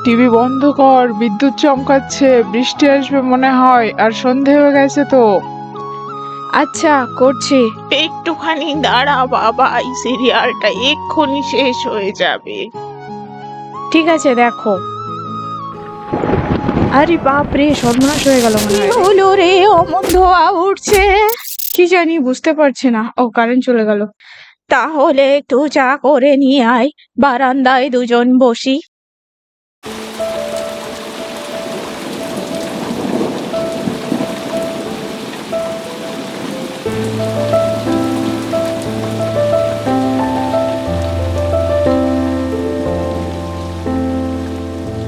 TV বন্ধ কর, বিদ্যুৎ চমকাচ্ছে, বৃষ্টি আসবে মনে হয়, আর সন্ধে হয়ে গেছে তো। আচ্ছা, করছি। একটুখানি দাঁড়া বাবা, এই সিরিয়ালটা এক্ষুনি শেষ হয়ে যাবে। ঠিক আছে, দেখো। আরে বাপরে, সর্বনাশ হয়ে গেল মনে কি হয়। হলো রে, অমন ধোয়া উঠছে? কি জানি, বুঝতে পারছি না। ও, কারেন্ট চলে গেল। তাহলে একটু চা করে নিয়ে আয়, বারান্দায় দুজন বসি।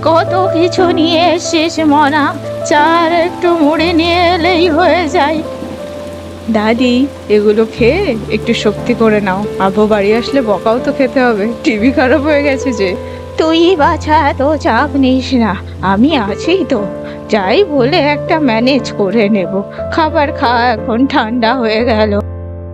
কত কিছু নিয়ে এসেছিস মনা, চার একটু মুড়ি নিয়ে এলেই হয়ে যায়। দাদি, এগুলো খেয়ে একটু শক্তি করে নাও। আব্বু বাড়ি আসলে বকাও তো খেতে হবে। টিভি খারাপ হয়ে গেছে যে। তুই বাছা এত চাপ নিস না, আমি আছি তো। যাই বলে একটা ম্যানেজ করে নেব। খাবার খা, এখন ঠান্ডা হয়ে গেল।